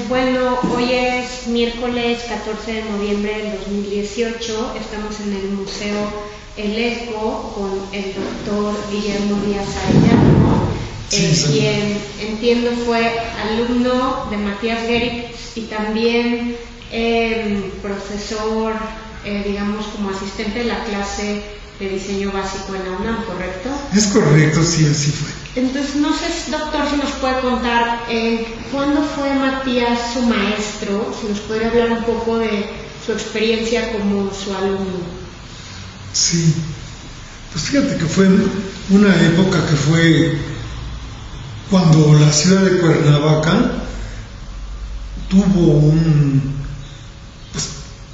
Bueno, hoy es miércoles 14 de noviembre del 2018, estamos en el Museo El Esbo con el doctor Guillermo Díaz Arellano, quien entiendo fue alumno de Matías Geritz y también profesor, digamos como asistente de la clase de diseño básico en la UNAM, ¿correcto? Es correcto, sí, así fue. Entonces, no sé, doctor, si nos puede contar cuándo fue Matías su maestro, si nos puede hablar un poco de su experiencia como su alumno. Sí, pues fíjate que fue una época que fue cuando la ciudad de Cuernavaca tuvo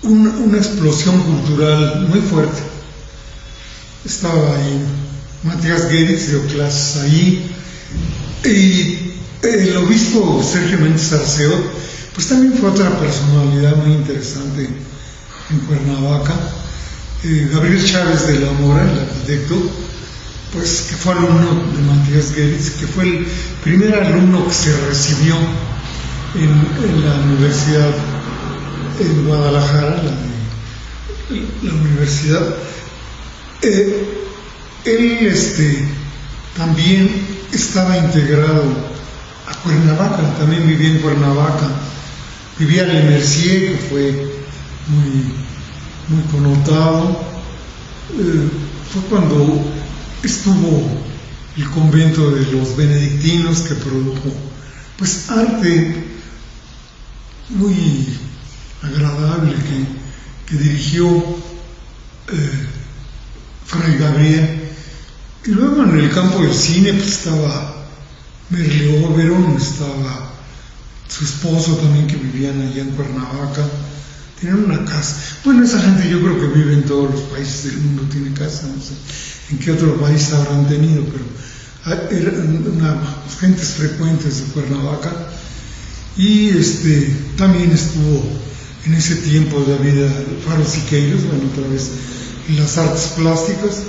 una explosión cultural muy fuerte. Estaba ahí Matías Geritz, dio clases ahí, y el obispo Sergio Méndez Arceo, pues también fue otra personalidad muy interesante en Cuernavaca. Gabriel Chávez de la Mora, el arquitecto, pues que fue alumno de Matías Geritz, que fue el primer alumno que se recibió en la universidad en Guadalajara, la universidad. Él también estaba integrado a Cuernavaca, también vivía en Cuernavaca, vivía en Le Mercier, que fue muy connotado. Fue cuando estuvo el convento de los benedictinos, que produjo pues arte muy agradable que dirigió Fray Gabriel. Y luego en el campo del cine pues estaba Merle Oberon, estaba su esposo también, que vivían allá en Cuernavaca. Tenían una casa. Bueno, esa gente yo creo que vive en todos los países del mundo, tiene casa, no sé en qué otro país habrán tenido, pero eran gentes frecuentes de Cuernavaca. Y también estuvo en ese tiempo David Alfaro Siqueiros, bueno, otra vez en las artes plásticas.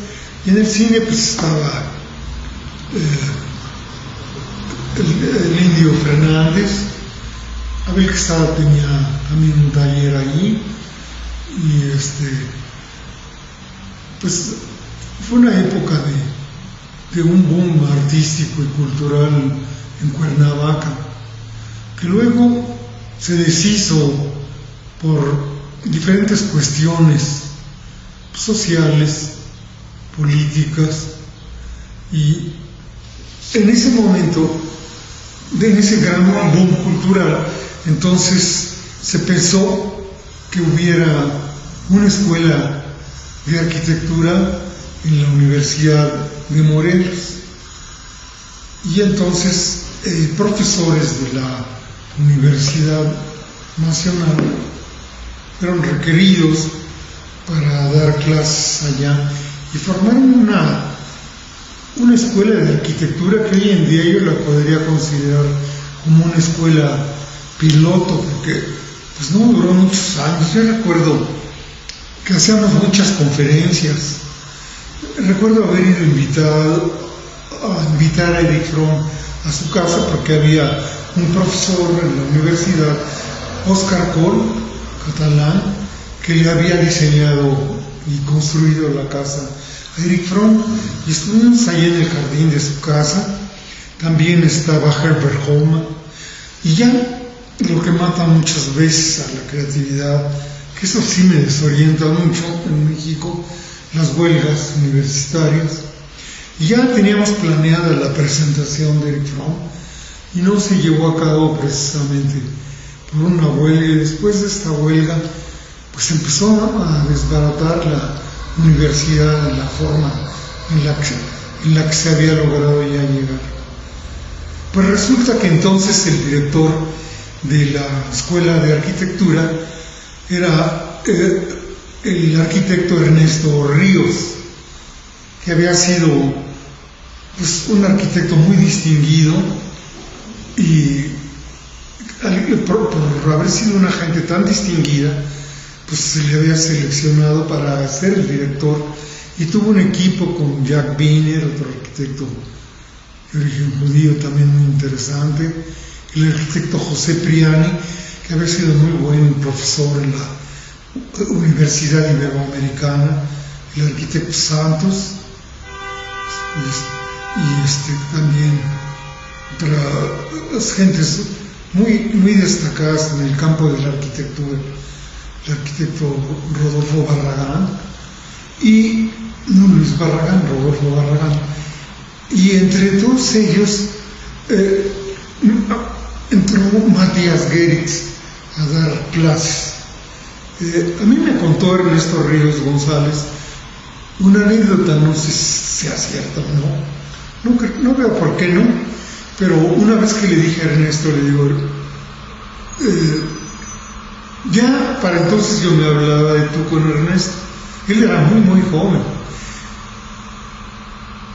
Y en el cine pues estaba el Indio Fernández. Abel Quesada tenía también un taller ahí, y pues fue una época de un boom artístico y cultural en Cuernavaca, que luego se deshizo por diferentes cuestiones sociales, políticas, y en ese momento, en ese gran boom cultural, entonces se pensó que hubiera una escuela de arquitectura en la Universidad de Morelos, y entonces profesores de la Universidad Nacional fueron requeridos para dar clases allá y formaron una escuela de arquitectura que hoy en día yo la podría considerar como una escuela piloto, porque pues no duró muchos años. Yo recuerdo que hacíamos muchas conferencias. Recuerdo haber ido a invitar a Eric Fromm a su casa, porque había un profesor en la universidad, Oscar Coll, catalán, que le había diseñado y construido la casa a Eric Fromm, y estuvimos ahí en el jardín de su casa. También estaba Herbert Hohmann, y ya lo que mata muchas veces a la creatividad, que eso sí me desorienta mucho en México, las huelgas universitarias. Y ya teníamos planeada la presentación de Eric Fromm y no se llevó a cabo precisamente por una huelga, y después de esta huelga pues empezó a desbaratar la universidad en la forma en la que se había logrado ya llegar. Pues resulta que entonces el director de la Escuela de Arquitectura era el arquitecto Ernesto Ríos, que había sido pues un arquitecto muy distinguido, y por haber sido una gente tan distinguida, pues se le había seleccionado para ser el director, y tuvo un equipo con Jack Wiener, otro arquitecto de origen judío también muy interesante, el arquitecto José Priani, que había sido muy buen profesor en la Universidad Iberoamericana, el arquitecto Santos, y también otras gentes muy destacadas en el campo de la arquitectura, el arquitecto Rodolfo Barragán, y no Luis Barragán, Rodolfo Barragán, y entre todos ellos entró Matías Geritz a dar clases. A mí me contó Ernesto Ríos González una anécdota, no sé si sea cierta o no, no veo por qué no, pero una vez que le dije a Ernesto, le digo, ya para entonces yo me hablaba de tú con Ernesto, él era muy joven,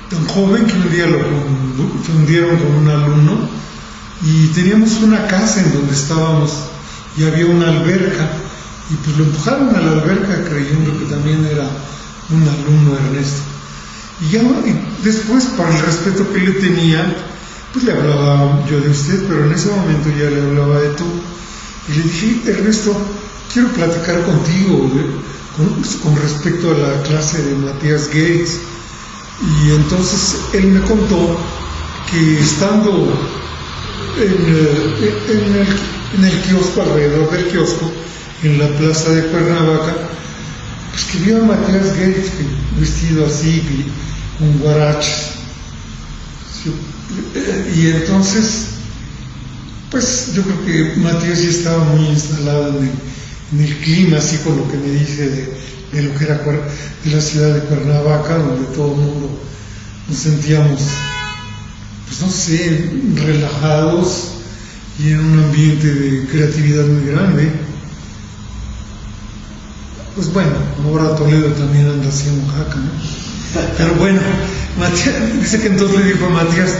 tan joven que un día lo confundieron con un alumno y teníamos una casa en donde estábamos y había una alberca y pues lo empujaron a la alberca creyendo que también era un alumno Ernesto. Y ya después, para el respeto que le tenía, pues le hablaba yo de usted, pero en ese momento ya le hablaba de tú. Y le dije, Ernesto, quiero platicar contigo con respecto a la clase de Matías Geritz. Y entonces él me contó que estando en el kiosco, alrededor del kiosco, en la plaza de Cuernavaca, pues que vio a Matías Geritz vestido así, con guaraches. Y entonces, pues yo creo que Matías ya estaba muy instalado en el clima, así con lo que me dice de lo que era de la ciudad de Cuernavaca, donde todo el mundo nos sentíamos, pues no sé, relajados y en un ambiente de creatividad muy grande. Pues bueno, ahora Toledo también anda haciendo jaca, ¿no? Pero bueno, Matías, dice que entonces le dijo a Matías,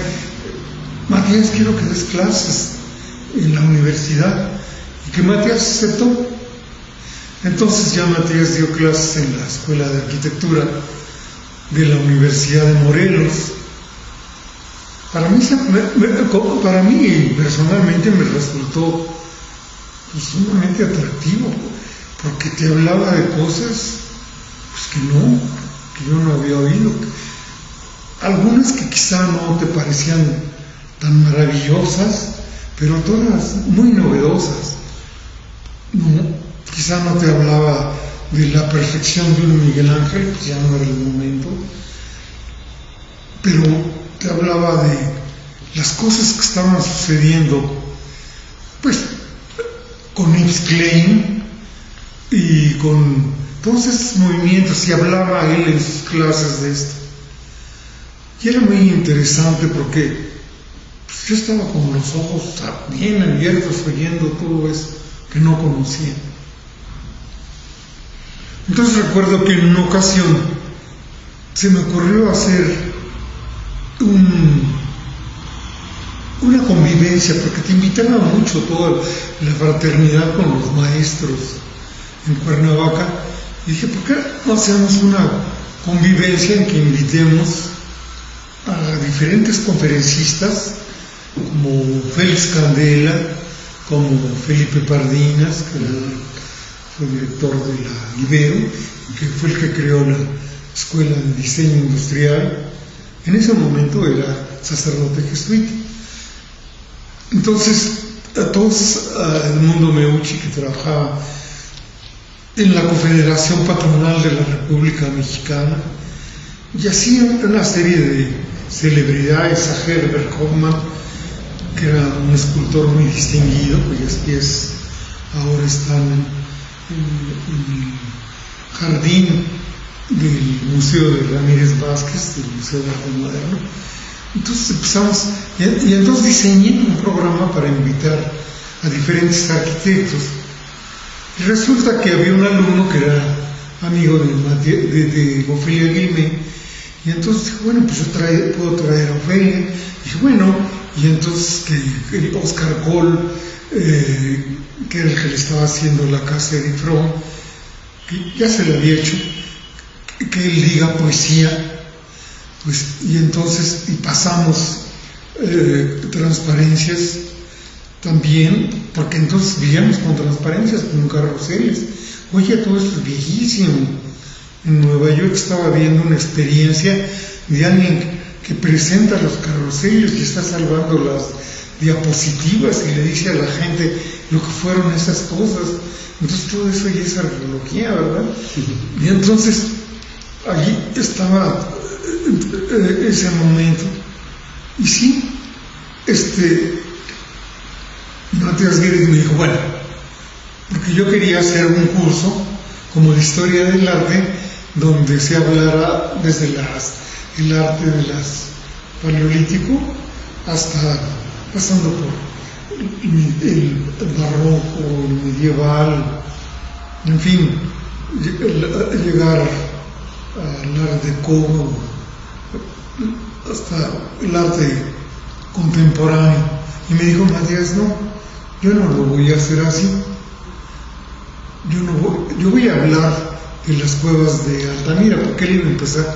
quiero que des clases en la universidad, y que Matías aceptó. Entonces ya Matías dio clases en la Escuela de Arquitectura de la Universidad de Morelos. Para mí personalmente me resultó pues, sumamente atractivo, porque te hablaba de cosas pues, que yo no había oído. Algunas que quizá no te parecían tan maravillosas, pero todas muy novedosas. Quizá no te hablaba de la perfección de un Miguel Ángel, pues ya no era el momento, pero te hablaba de las cosas que estaban sucediendo, pues con Yves Klein y con todos esos movimientos, y hablaba él en sus clases de esto. Y era muy interesante porque pues, yo estaba con los ojos bien abiertos oyendo todo eso que no conocía. Entonces recuerdo que en una ocasión se me ocurrió hacer una convivencia, porque te invitaba mucho toda la fraternidad con los maestros en Cuernavaca, y dije, ¿por qué no hacemos una convivencia en que invitemos a diferentes conferencistas, como Félix Candela, como Felipe Pardinas, que fue director de la Ibero, que fue el que creó la Escuela de Diseño Industrial? En ese momento era sacerdote jesuita. Entonces, a todos, el mundo Meucci, que trabajaba en la Confederación Patronal de la República Mexicana, y así una serie de celebridades, a Herbert Hoffman, que era un escultor muy distinguido, cuyos pies ahora están en el jardín del Museo de Ramírez Vázquez, del Museo de Arte Moderno. Entonces empezamos, y entonces diseñé un programa para invitar a diferentes arquitectos. Y resulta que había un alumno que era amigo de Ofelia Guilmé, y entonces dije, bueno, pues yo puedo traer a Ofelia. Y dije, bueno, y entonces que el Oscar Cole, que era el que le estaba haciendo la casa de Fromm, que ya se le había hecho, que él diga poesía, pues, y entonces, y pasamos transparencias, también, porque entonces veíamos con transparencias, con carruseles. Oye, todo esto es viejísimo. En Nueva York estaba viendo una experiencia de alguien que presenta los carruseles y está salvando las diapositivas y le dice a la gente lo que fueron esas cosas. Entonces todo eso ya es arqueología, ¿verdad? Y entonces allí estaba ese momento. Y sí, Matías Guedes me dijo, bueno, porque yo quería hacer un curso como de historia del arte donde se hablara desde el arte de las paleolítico hasta pasando por el barroco, el medieval, en fin, llegar al arte deco hasta el arte contemporáneo. Y me dijo Matías, no, yo no lo voy a hacer así. Yo voy a hablar de las cuevas de Altamira, porque él iba a empezar.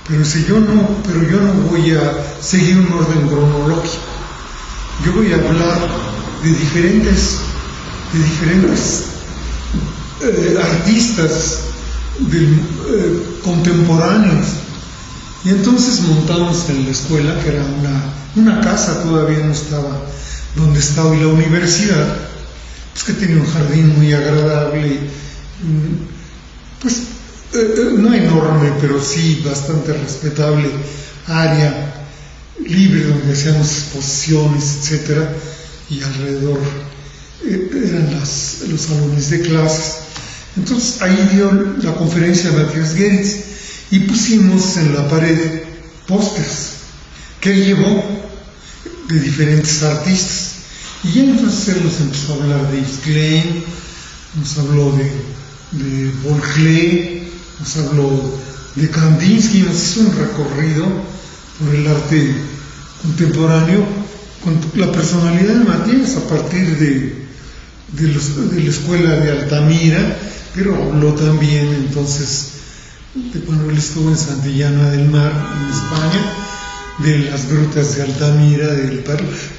Pero yo no voy a seguir un orden cronológico. Yo voy a hablar de diferentes artistas contemporáneos. Y entonces montamos en la escuela, que era una casa, todavía no estaba donde está hoy la universidad, pues que tenía un jardín muy agradable, pues no enorme, pero sí bastante respetable área libre donde hacíamos exposiciones, etcétera, y alrededor eran los salones de clases. Entonces ahí dio la conferencia Matías Guedes y pusimos en la pared pósters que él llevó de diferentes artistas. Y ya entonces él nos empezó a hablar de Yves Klein, nos habló de Volkley, nos habló de Kandinsky, nos hizo un recorrido por el arte contemporáneo con la personalidad de Matías a partir de la escuela de Altamira, pero habló también entonces de cuando él estuvo en Santillana del Mar, en España, de las grutas de Altamira,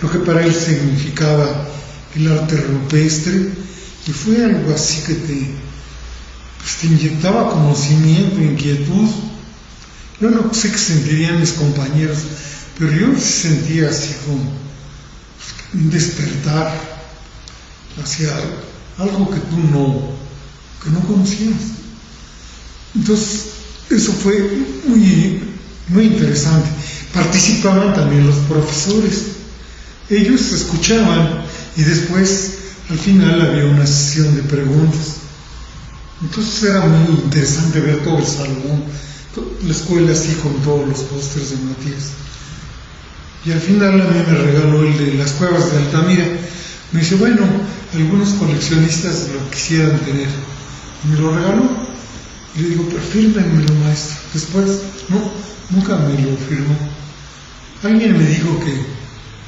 lo que para él significaba el arte rupestre, y fue algo así que te inyectaba conocimiento, inquietud. Yo no sé qué sentirían mis compañeros, pero yo sentía así como un despertar hacia algo que tú no conocías. Entonces, eso fue muy, muy interesante. Participaban también los profesores. Ellos escuchaban y después, al final, había una sesión de preguntas. Entonces era muy interesante ver todo el salón, la escuela así con todos los pósters de Matías. Y al final a mí me regaló el de las cuevas de Altamira. Me dice, bueno, algunos coleccionistas lo quisieran tener. Y me lo regaló. Y le digo, pero fírmenmelo, maestro. Después, no, nunca me lo firmó. Alguien me dijo que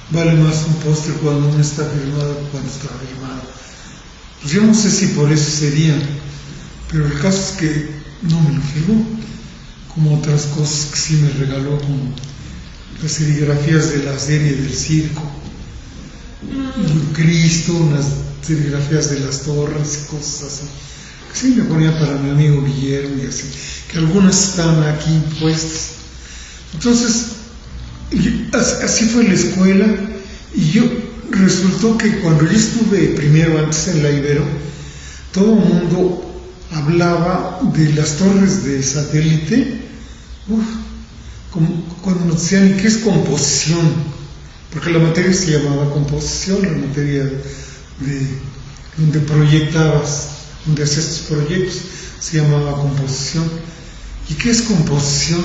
vale más un póster cuando no está firmado que cuando está firmado. Pues yo no sé si por eso sería, pero el caso es que no me lo firmó, como otras cosas que sí me regaló, como las serigrafías de la serie del circo, y Cristo, unas serigrafías de las torres y cosas así, que sí me ponía para mi amigo Guillermo y así, que algunas están aquí puestas. Entonces, así fue la escuela, y resultó que cuando yo estuve primero antes en la Ibero, todo el mundo hablaba de las torres de satélite, cuando nos decían, ¿qué es composición? Porque la materia se llamaba composición, la materia donde proyectabas, donde hacías tus proyectos, se llamaba composición. ¿Y qué es composición?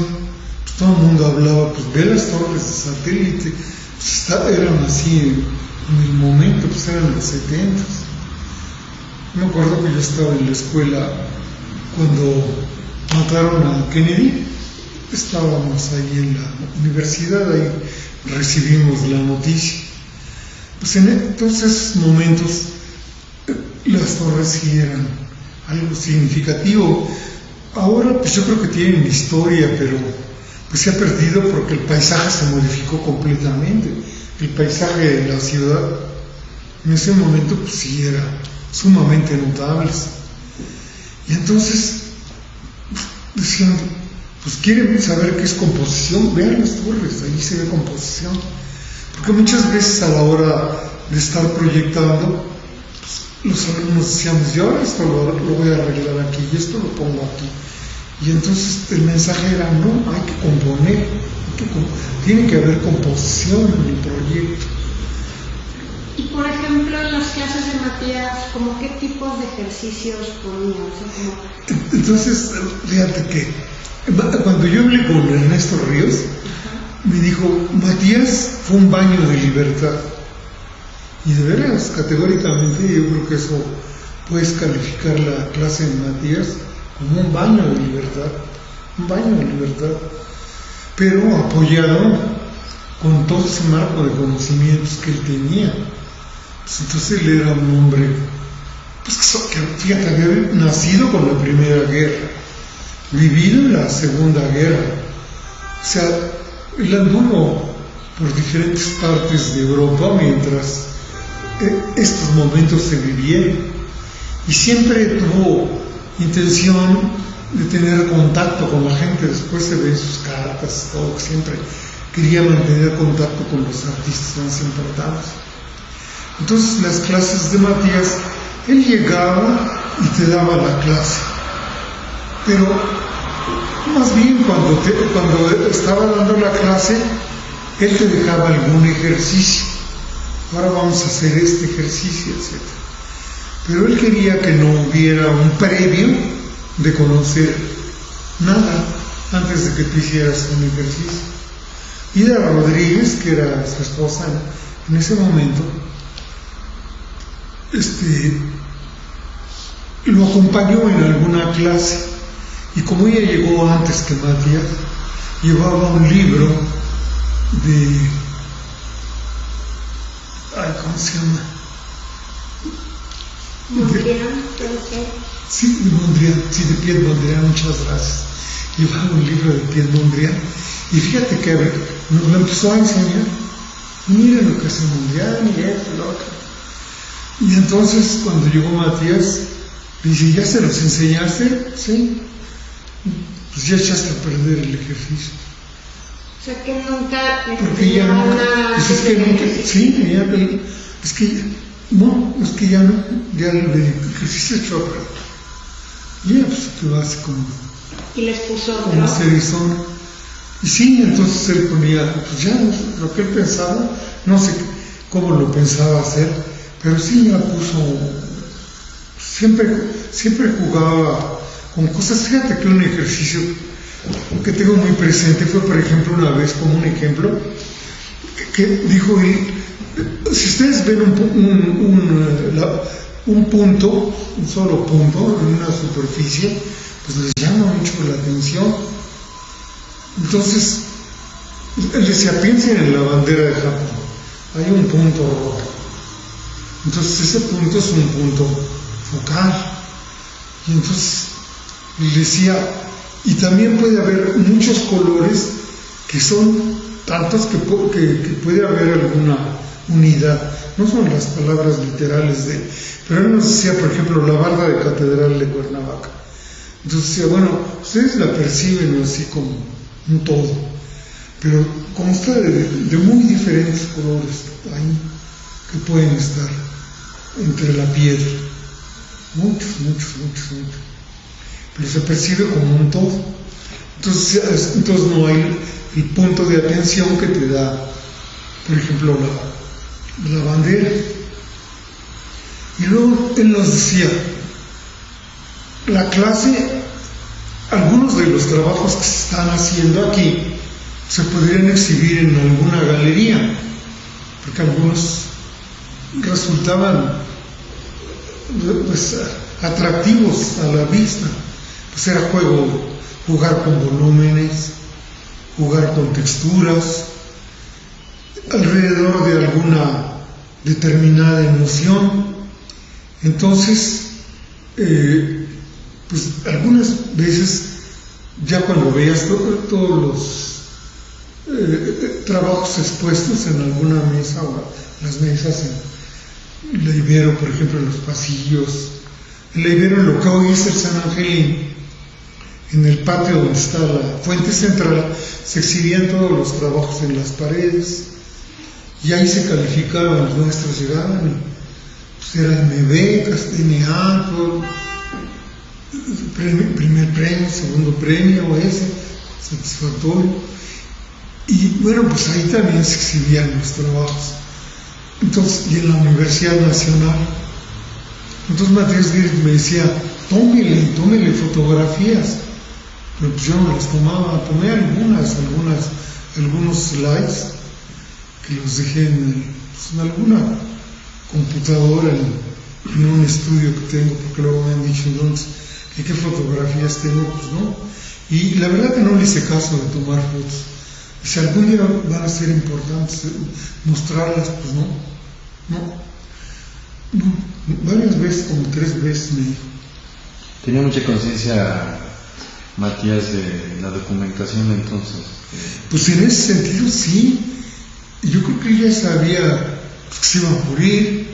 Pues todo el mundo hablaba, pues ve las torres de satélite, pues eran así en el momento, pues eran los 70. Me acuerdo que yo estaba en la escuela cuando mataron a Kennedy, estábamos ahí en la universidad, ahí recibimos la noticia. Pues en todos esos momentos las torres sí eran algo significativo. Ahora pues yo creo que tienen historia, pero pues se ha perdido porque el paisaje se modificó completamente. El paisaje de la ciudad en ese momento pues sí eran sumamente notables. Y entonces decían, pues quieren saber qué es composición, vean las torres, ahí se ve composición. Porque muchas veces a la hora de estar proyectando, pues, los alumnos decían, yo ahora esto lo voy a arreglar aquí y esto lo pongo aquí. Y entonces el mensaje era, no, hay que componer, tiene que haber composición en el proyecto. Y por ejemplo, en las clases de Matías, ¿cómo qué tipos de ejercicios ponía? O sea, como... Entonces, fíjate que cuando yo hablé con Ernesto Ríos, me dijo, Matías fue un baño de libertad. Y de veras, categóricamente, yo creo que eso puedes calificar la clase de Matías como un baño de libertad, pero apoyado con todo ese marco de conocimientos que él tenía. Pues entonces él era un hombre, pues que fíjate, había nacido con la Primera Guerra, vivido en la Segunda Guerra, o sea, él anduvo por diferentes partes de Europa mientras estos momentos se vivieron, y siempre tuvo intención de tener contacto con la gente. Después se ve en sus cartas, todo, que siempre quería mantener contacto con los artistas más importantes. Entonces las clases de Matías, él llegaba y te daba la clase, pero más bien cuando estaba dando la clase, él te dejaba algún ejercicio. Ahora vamos a hacer este ejercicio, etc. Pero él quería que no hubiera un previo de conocer nada antes de que tú hicieras un ejercicio. Ida Rodríguez, que era su esposa en ese momento, lo acompañó en alguna clase, y como ella llegó antes que Matías, llevaba un libro de... ¿cómo se llama? Mondrian, puede ser. Sí, de Mondrian, sí, de Piet Mondrian, muchas gracias. Llevaba un libro de Piet Mondrian, y fíjate que nos lo empezó a enseñar. Miren lo que hace Mondrian y esto, lo otro. Y entonces cuando llegó Matías, dice, ¿ya se los enseñaste? Sí. Pues ya echaste a perder el ejercicio. O sea que nunca porque ya no, pues es que nunca, sí, ya, es que ya, no, es que ya no, ya el ejercicio echó a perder. Y ya pues te vas como... Y les puso otro. Como serizón. Y sí, entonces él ponía, pues ya lo que él pensaba, no sé cómo lo pensaba hacer, pero sí ya puso, siempre jugaba con cosas. Fíjate que un ejercicio que tengo muy presente fue, por ejemplo, una vez, como un ejemplo, que dijo él, si ustedes ven un punto, un solo punto en una superficie, pues les llama mucho la atención. Entonces, él decía, piensen en la bandera de Japón, hay un punto rojo. Entonces ese punto es un punto focal. Y entonces él decía, y también puede haber muchos colores que son tantos que puede haber alguna unidad. No son las palabras literales de él, pero él nos decía, por ejemplo, la barda de Catedral de Cuernavaca. Entonces decía, bueno, ustedes la perciben así como un todo, pero consta de muy diferentes colores ahí que pueden estar entre la piedra, muchos, pero se percibe como un todo. Entonces no hay el punto de atención que te da, por ejemplo, la bandera. Y luego él nos decía, la clase, algunos de los trabajos que se están haciendo aquí se podrían exhibir en alguna galería, porque algunos resultaban pues, atractivos a la vista. Pues era jugar con volúmenes, jugar con texturas, alrededor de alguna determinada emoción. Entonces, pues algunas veces, ya cuando veías todos los trabajos expuestos en alguna mesa o las mesas la Ibero, por ejemplo, en los pasillos. En la Ibero, en lo que hoy es el San Angelín, en el patio donde está la fuente central, se exhibían todos los trabajos en las paredes. Y ahí se calificaban, los maestros llegaban y pues era MB, TNA, todo, primer premio, segundo premio, ese, satisfactorio. Y bueno, pues ahí también se exhibían los trabajos. Entonces, y en la Universidad Nacional. Entonces Matías Guirre me decía, tómele fotografías. Pero pues yo no las tomaba, tomé algunos slides que los dejé en alguna computadora, en un estudio que tengo, porque luego me han dicho entonces que qué fotografías tengo, pues no. Y la verdad que no le hice caso de tomar fotos. Si algún día van a ser importantes mostrarlas, pues no. Varias veces, como 3 veces me dijo. Tenía mucha conciencia Matías de la documentación entonces. Pues en ese sentido sí. Yo creo que ella sabía pues, que se iba a morir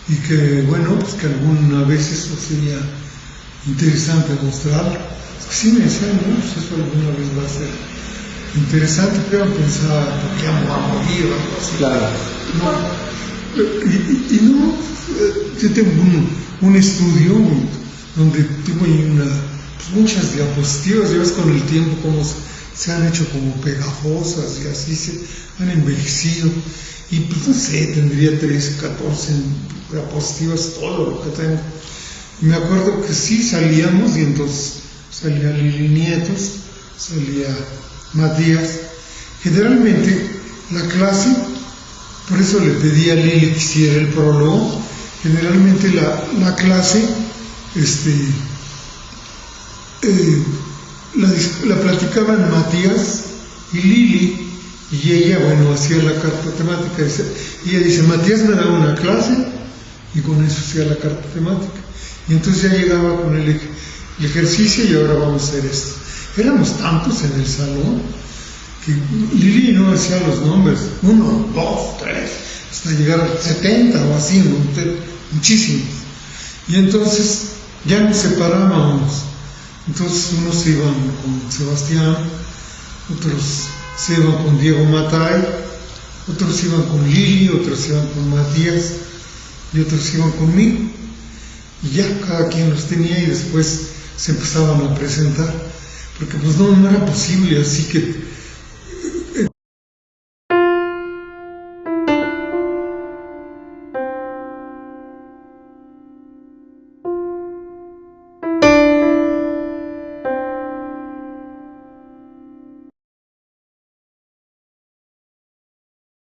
y que, bueno, pues que alguna vez eso sería interesante mostrar. Es que sí me decían, no, pues eso alguna vez va a ser interesante, pero pensaba, ¿por qué va a morir o algo así? Claro. No. Y no, yo tengo un estudio donde tengo ahí pues muchas diapositivas, ya ves con el tiempo cómo se han hecho como pegajosas y así se han envejecido. Y pues no sé, tendría 13, 14 diapositivas, todo lo que tengo. Y me acuerdo que sí salíamos y entonces salía Lili Nietos, salía Matías. Generalmente la clase, por eso le pedí a Lili que hiciera el prólogo, generalmente la clase la platicaban Matías y Lili, y ella, bueno, hacía la carta temática. Y ella dice, Matías me daba una clase y con eso hacía la carta temática. Y entonces ya llegaba con el ejercicio y ahora vamos a hacer esto. Éramos tantos en el salón que Lili no decía los nombres, 1, 2, 3, hasta llegar a 70 o así, muchísimos. Y entonces ya nos separábamos. Entonces unos se iban con Sebastián, otros se iban con Diego Matay, otros iban con Lili, otros iban con Matías y otros iban conmigo. Y ya cada quien los tenía y después se empezaban a presentar, porque pues no era posible, así que